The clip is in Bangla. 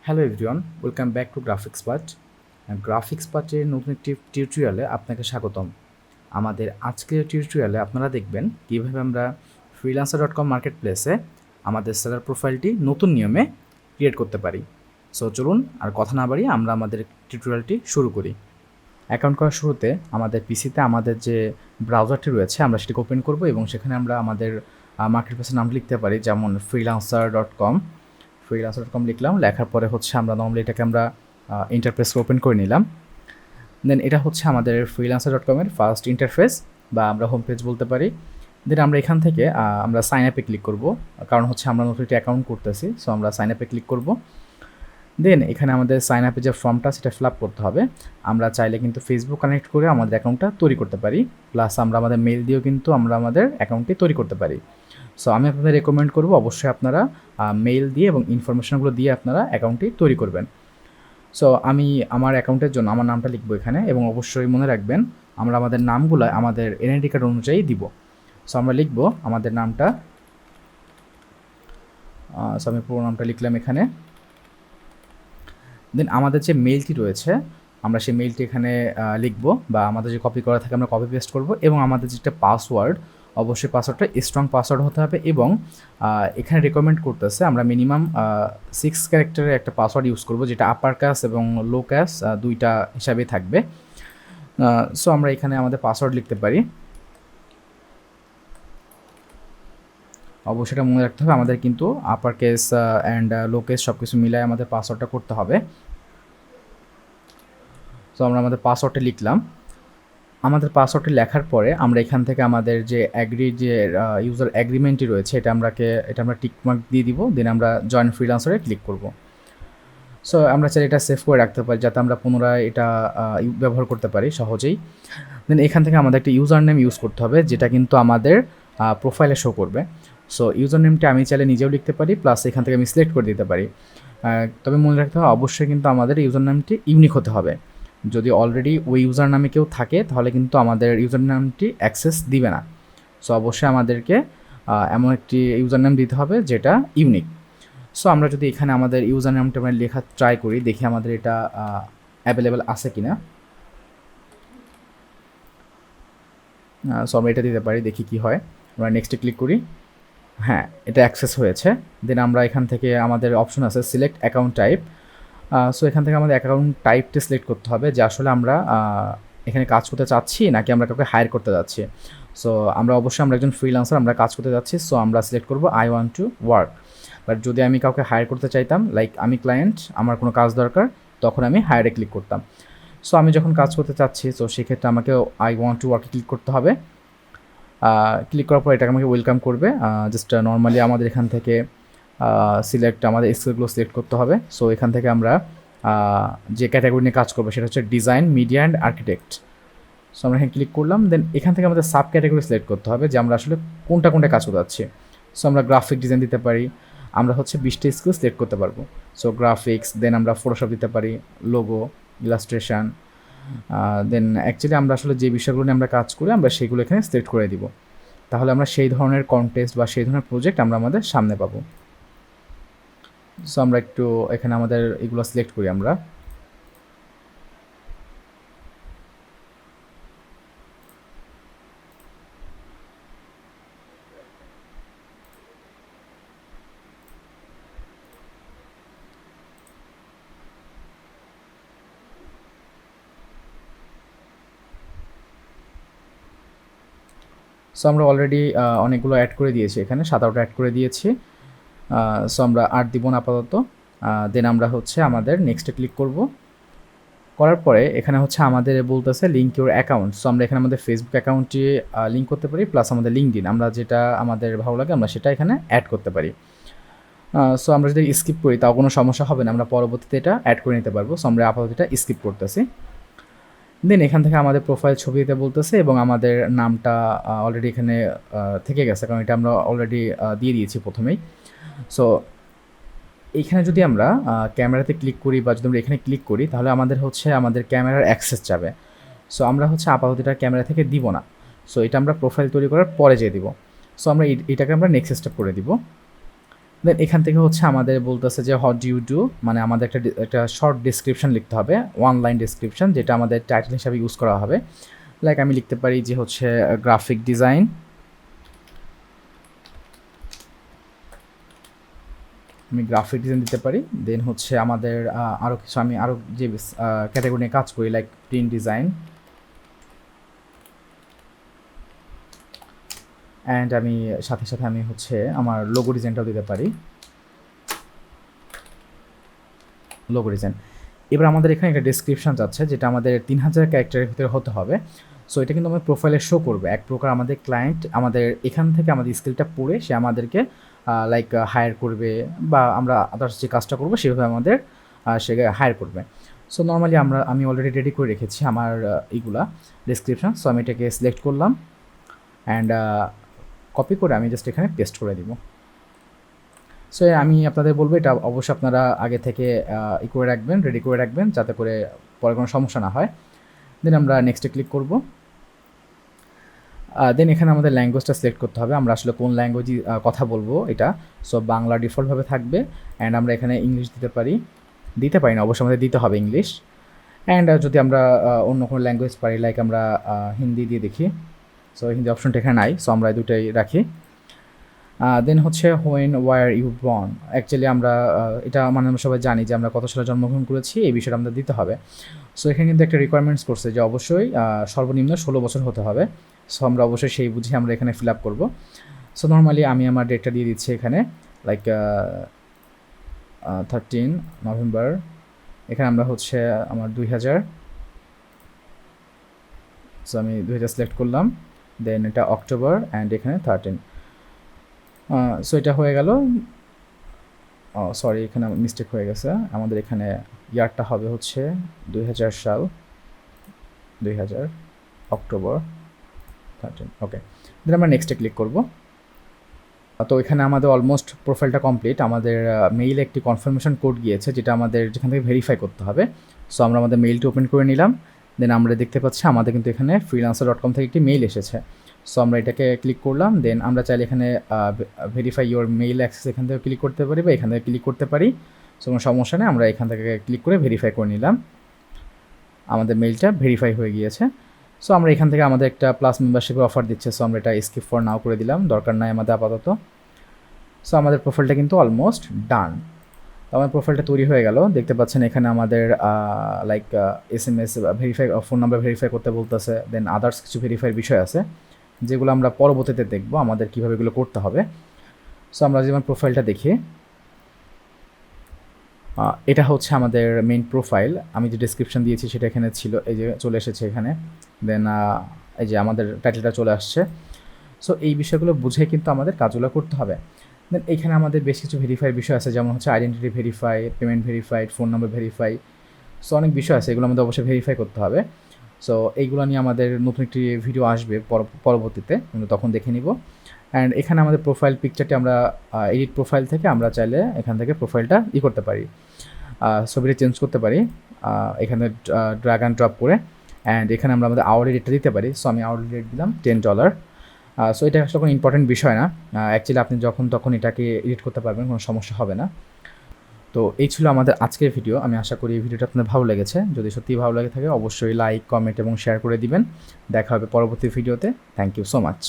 Hello everyone, welcome back to Graphicspart. গ্রাফিক্সপার্টের নতুন একটি টিউটোরিয়ালে আপনাকে স্বাগতম। আমাদের আজকের টিউটোরিয়ালে আপনারা দেখবেন কীভাবে আমরা freelancer.com মার্কেট প্লেসে আমাদের সেলার প্রোফাইলটি নতুন নিয়মে ক্রিয়েট করতে পারি। সো চলুন আর কথা না বাড়িয়ে আমরা আমাদের টিউটোরিয়ালটি শুরু করি। অ্যাকাউন্ট করার শুরুতে আমাদের পিসিতে আমাদের যে ব্রাউজারটি রয়েছে আমরা সেটিকে ওপেন করব এবং সেখানে আমরা আমাদের মার্কেট প্লেসের নাম লিখতে পারি, যেমন freelancer.com লিখলাম। লেখার পরে হচ্ছে আমরা নর্মালি এটাকে আমরা ইন্টারফেস ওপেন করে নিলাম। দেন এটা হচ্ছে আমাদের freelancer.com এর ফার্স্ট ইন্টারফেস বা আমরা হোম পেজ বলতে পারি। দেন আমরা এখান থেকে আমরা সাইন আপে ক্লিক করব, কারণ হচ্ছে আমরা নতুন একটি অ্যাকাউন্ট করতেছি। সো আমরা সাইন আপে ক্লিক করব। দেন এখানে আমাদের সাইন আপে যে ফর্মটা সেটা ফিল আপ করতে হবে। আমরা চাইলে কিন্তু ফেসবুক কানেক্ট করে আমাদের অ্যাকাউন্টটা তৈরি করতে পারি, প্লাস আমরা আমাদের মেল দিয়েও কিন্তু আমরা আমাদের অ্যাকাউন্টটি তৈরি করতে পারি। সো আমি আপনাদের রেকমেন্ড করব অবশ্যই আপনারা মেল দিয়ে এবং ইনফরমেশনগুলো দিয়ে আপনারা অ্যাকাউন্টটি তৈরি করবেন। সো আমি আমার অ্যাকাউন্টের জন্য আমার নামটা লিখবো এখানে, এবং অবশ্যই মনে রাখবেন আমরা আমাদের নামগুলো আমাদের এনআইডি কার্ড অনুযায়ী দিব। সো আমরা লিখবো আমাদের নামটা, সো আমি পুরো নামটা লিখলাম এখানে। দেন আমাদের যে মেলটি রয়েছে আমরা সেই মেলটি এখানে লিখবো, বা আমাদের যে কপি করা থাকে আমরা কপি পেস্ট করব। এবং আমাদের যেটা পাসওয়ার্ড, অবশ্যই পাসওয়ার্ডটা স্ট্রং পাসওয়ার্ড হতে হবে। এবং এখানে রেকমেন্ড করতেছে আমরা মিনিমাম 6 ক্যারেক্টারের একটা পাসওয়ার্ড ইউজ করব, যেটা আপার ক্যাস এবং লো ক্যাস দুইটা হিসাবেই থাকবে। সো আমরা এখানে আমাদের পাসওয়ার্ড লিখতে পারি। অবশ্যই এটা মনে রাখতে হবে আমাদের কিন্তু upper case and low case সব কিছু মিলাই আমাদের পাসওয়ার্ডটা করতে হবে। সো আমরা আমাদের পাসওয়ার্ডটা লিখলাম। আমাদের পাসওয়ার্ডটি লেখার পরে আমরা এখান থেকে আমাদের যে যে ইউজার অ্যাগ্রিমেন্টটি রয়েছে এটা আমরা টিকমার্ক দিয়ে দিব। দেন আমরা জয়েন ফ্রিল্যান্সারে ক্লিক করব। সো আমরা চাইলে এটা সেভ করে রাখতে পারি যাতে আমরা পুনরায় এটা ব্যবহার করতে পারি সহজেই। দেন এখান থেকে আমাদের একটা ইউজার নেম ইউজ করতে হবে, যেটা কিন্তু আমাদের প্রোফাইলে শো করবে। সো ইউজার নেমটি আমি চাইলে নিজেও লিখতে পারি, প্লাস এখান থেকে আমি সিলেক্ট করে দিতে পারি। তবে মনে রাখতে হবে অবশ্যই কিন্তু আমাদের ইউজার নামটি ইউনিক হতে হবে। যদি অলরেডি ওই ইউজার নামে কেউ থাকে তাহলে কিন্তু আমাদের ইউজার নামটি অ্যাক্সেস দিবে না। সো অবশ্যই আমাদেরকে এমন একটি ইউজার নাম দিতে হবে যেটা ইউনিক। সো আমরা যদি এখানে আমাদের ইউজার নামটা আমরা লেখা ট্রাই করি, দেখি আমাদের এটা অ্যাভেলেবেল আছে কি না। সো আমরা এটা দিতে পারি, দেখি কি হয়। আমরা নেক্সটে ক্লিক করি। হ্যাঁ, এটা অ্যাক্সেস হয়েছে। দেন আমরা এখান থেকে আমাদের অপশন আছে সিলেক্ট অ্যাকাউন্ট টাইপ। সো এখান থেকে আমাদের অ্যাকাউন্ট টাইপটা সিলেক্ট করতে হবে, যে আসলে আমরা এখানে কাজ করতে চাচ্ছি নাকি আমরা কাউকে হায়ার করতে যাচ্ছি। সো আমরা একজন ফ্রিল্যান্সার, আমরা কাজ করতে যাচ্ছি। সো আমরা সিলেক্ট করব I want to work. But যদি আমি কাউকে হায়ার করতে চাইতাম, লাইক আমি ক্লায়েন্ট, আমার কোনো কাজ দরকার, তখন আমি হায়ারে ক্লিক করতাম। সো আমি যখন কাজ করতে চাচ্ছি, তো সেক্ষেত্রে আমাকে আই ওয়ান্ট টু ওয়ার্কে ক্লিক করতে হবে। ক্লিক করার পর এটাকে আমাকে ওয়েলকাম করবে। জাস্ট নর্মালি আমাদের এখান থেকে আমাদের স্কিলগুলো সিলেক্ট করতে হবে। সো এখান থেকে আমরা যে ক্যাটাগরি নিয়ে কাজ করবো সেটা হচ্ছে design, media and architect. So আমরা এখানে ক্লিক করলাম। দেন এখান থেকে আমাদের সাব ক্যাটাগরি সিলেক্ট করতে হবে যে আমরা আসলে কোনটা কাজ করতে যাচ্ছি। সো আমরা গ্রাফিক ডিজাইন দিতে পারি, আমরা হচ্ছে 20টা স্কিল সিলেক্ট করতে পারবো। সো গ্রাফিক্স, দেন আমরা ফটোশপ দিতে পারি, লোগো, ইলাস্ট্রেশন। দেন অ্যাকচুয়ালি আমরা আসলে যে বিষয়গুলো নিয়ে আমরা কাজ করি আমরা সেগুলো এখানে সিলেক্ট করে দিব। তাহলে আমরা সেই ধরনের কন্টেস্ট বা সেই ধরনের প্রজেক্ট আমরা আমাদের সামনে পাবো। সো আমরা একটু এখানে আমাদের এগুলো সিলেক্ট করি আমরা। সো আমরা অলরেডি অনেকগুলো অ্যাড করে দিয়েছি, এখানে 7-8টা অ্যাড করে দিয়েছি। সো আমরা 8 দিব না আপাতত। দেন আমরা হচ্ছে আমাদের নেক্সটে ক্লিক করব। করার পরে এখানে হচ্ছে আমাদের বলতেছে লিঙ্ক ইউর অ্যাকাউন্ট। সো আমরা এখানে আমাদের ফেসবুক অ্যাকাউন্টটি লিঙ্ক করতে পারি, প্লাস আমাদের লিঙ্কডিন, আমরা যেটা আমাদের ভালো লাগে আমরা সেটা এখানে অ্যাড করতে পারি। সো আমরা যদি স্কিপ করি তাও কোনো সমস্যা হবে না, আমরা পরবর্তীতে এটা অ্যাড করে নিতে পারবো। সো আমরা আপাতত এটা স্কিপ করতেছি। দেন এখান থেকে আমাদের প্রোফাইল ছবি দিতে বলতেছে, এবং আমাদের নামটা অলরেডি এখানে থেকে গেছে, কারণ এটা আমরা অলরেডি দিয়ে দিয়েছি প্রথমেই। সো এইখানে যদি আমরা ক্যামেরাতে ক্লিক করি বা যদি আমরা এখানে ক্লিক করি তাহলে আমাদের হচ্ছে আমাদের ক্যামেরার অ্যাক্সেস যাবে। সো আমরা হচ্ছে আপাতত এটা ক্যামেরা থেকে দিব না। সো এটা আমরা প্রোফাইল তৈরি করার পরে যেয়ে দিব। সো আমরা এটাকে আমরা নেক্সট স্টেপ করে দিব। দেন এখান থেকে হচ্ছে আমাদের বলতেছে যে হোয়াট ডু ইউ ডু, মানে আমাদের একটা শর্ট ডিসক্রিপশন লিখতে হবে, 1 লাইন ডিসক্রিপশন, যেটা আমাদের টাইটেল হিসাবে ইউজ করা হবে। লাইক আমি লিখতে পারি যে হচ্ছে গ্রাফিক ডিজাইন, আমি গ্রাফিক ডিজাইন দিতে পারি। দেন হচ্ছে আমাদের আরও কিছু, আমি আরও যে ক্যাটাগরি নিয়ে কাজ করি লাইক প্রিন্ট ডিজাইন, অ্যান্ড আমি সাথে সাথে আমি হচ্ছে আমার লোগো ডিজাইনটাও দিতে পারি, লোগো ডিজাইন। এবার আমাদের এখানে একটা ডেসক্রিপশন যাচ্ছে যেটা আমাদের 3000 ক্যারেক্টারের ভিতরে হতে হবে। সো এটা কিন্তু আমাদের প্রোফাইলে শো করবে। এক প্রকার আমাদের ক্লায়েন্ট আমাদের এখান থেকে আমাদের স্কিলটা পড়ে সে আমাদেরকে লাইক হায়ার করবে, বা আমরা আদার্স যে কাজটা করবো সেভাবে আমাদের সে হায়ার করবে। সো নর্মালি আমি অলরেডি রেডি করে রেখেছি আমার এইগুলা ডেসক্রিপশন। সো আমি এটাকে সিলেক্ট করলাম অ্যান্ড কপি করে আমি জাস্ট এখানে পেস্ট করে দিব। সো আমি আপনাদের বলবো এটা অবশ্যই আপনারা আগে থেকে করে রাখবেন, রেডি করে রাখবেন, যাতে করে পরে কোনো সমস্যা না হয়। দেন আমরা নেক্সটে ক্লিক করব। দেন এখানে আমাদের ল্যাঙ্গুয়েজটা সিলেক্ট করতে হবে, আমরা আসলে কোন ল্যাঙ্গুয়েজে কথা বলবো এটা। সো বাংলা ডিফল্টভাবে থাকবে, অ্যান্ড আমরা এখানে ইংলিশ দিতে পারি না, অবশ্যই আমাদের দিতে হবে ইংলিশ। অ্যান্ড যদি আমরা অন্য কোনো ল্যাঙ্গুয়েজ পারি, লাইক আমরা হিন্দি দিয়ে দেখি। সো হিন্দি অপশনটা এখানে নাই, সো আমরা দুটাই রাখি। দেন হচ্ছে when were you born, actually আমরা এটা মানে আমরা সবাই জানি যে আমরা কত সালে জন্মগ্রহণ করেছি, এই বিষয়টা আমাদের দিতে হবে। সো এখানে কিন্তু একটা রিকোয়ারমেন্টস করছে যে অবশ্যই সর্বনিম্ন 16 বছর হতে হবে। সো আমরা অবশ্যই সেই বুঝে আমরা এখানে ফিল আপ করবো। সো নর্মালি আমি আমার ডেটটা দিয়ে দিচ্ছি এখানে, লাইক 13 নভেম্বর। এখানে আমরা হচ্ছে আমার 2000, সো আমি 2000 সিলেক্ট করলাম। দেন এটা অক্টোবর, অ্যান্ড এখানে 13। সো এটা হয়ে গেল। সরি, এখানে মিস্টেক হয়ে গেছে, আমাদের এখানে ইয়ারটা হবে হচ্ছে 2000 সাল, 2000 অক্টোবর 13। ওকে, দেন আমরা নেক্সটে ক্লিক করব। তো এখানে আমাদের অলমোস্ট প্রোফাইলটা কমপ্লিট। আমাদের মেইলে একটি কনফার্মেশন কোড গিয়েছে, যেটা আমাদের যেখান থেকে ভেরিফাই করতে হবে। সো আমরা আমাদের মেইলটি ওপেন করে নিলাম। দেন আমরা দেখতে পাচ্ছি আমাদের কিন্তু এখানে freelancer.com থেকে একটি মেইল এসেছে। সো আমরা এটাকে ক্লিক করলাম। দেন আমরা চাইলে এখানে ভেরিফাই ইউর মেইল অ্যাক্সেস এখান থেকে ক্লিক করতে পারি, বা এখান থেকে ক্লিক করতে পারি। সো কোনো সমস্যা নেই, আমরা এখান থেকে ক্লিক করে ভেরিফাই করে নিলাম। আমাদের মেইলটা ভেরিফাই হয়ে গিয়েছে। সো আমরা এখান থেকে আমাদের একটা প্লাস মেম্বারশিপের অফার দিচ্ছে। সো আমরা এটা স্কিপ ফর নাও করে দিলাম, দরকার নাই আমাদের আপাতত। সো আমাদের প্রোফাইলটা কিন্তু অলমোস্ট ডান। তো আমার প্রোফাইলটা তৈরি হয়ে গেল। দেখতে পাচ্ছেন এখানে আমাদের like SMS verify, phone number verify করতে বলতেছে। দেন আদার্স কিছু ভেরিফাইয়ের বিষয় আছে, যেগুলো আমরা পরবর্তীতে দেখব আমাদের কীভাবে এগুলো করতে হবে। সো আমরা যেমন প্রোফাইলটা দেখি, এটা হচ্ছে আমাদের মেইন প্রোফাইল। আমি যে ডেসক্রিপশন দিয়েছি সেটা এখানে ছিল, এই যে চলে এসেছে এখানে। দেন এই যে আমাদের টাইটেলটা চলে আসছে। সো এই বিষয়গুলো বুঝে কিন্তু আমাদের কাজগুলো করতে হবে। দেন এখানে আমাদের বেশ কিছু ভেরিফাইয়ের বিষয় আছে, যেমন হচ্ছে identity verify, payment verified, phone number verify. So অনেক বিষয় আছে, এগুলো আমাদের অবশ্যই ভেরিফাই করতে হবে। সো এইগুলো নিয়ে আমাদের নতুন একটি ভিডিও আসবে পরবর্তীতে, কিন্তু তখন দেখে নিব। অ্যান্ড এখানে আমাদের প্রোফাইল পিকচারটি আমরা এডিট প্রোফাইল থেকে আমরা চাইলে এখান থেকে প্রোফাইলটা করতে পারি, ছবিটা চেঞ্জ করতে পারি এখানে ড্র্যাগ অ্যান্ড ড্রপ করে। অ্যান্ড এখানে আমরা আমাদের আওয়ারলি রেটটা দিতে পারি। সো আমি আওয়ারলি রেট দিলাম $10। সো এটা আসলে কোনো ইম্পর্টেন্ট বিষয় না, অ্যাকচুয়ালি আপনি যখন তখন এটাকে এডিট করতে পারবেন, কোনো সমস্যা হবে না। তো এই ছিল আমাদের আজকের ভিডিও। আমি আশা করি এই ভিডিওটা আপনাদের ভালো লেগেছে। যদি সত্যিই ভালো লেগে থাকে অবশ্যই লাইক, কমেন্ট এবং শেয়ার করে দিবেন। দেখা হবে পরবর্তী ভিডিওতে। Thank you so much.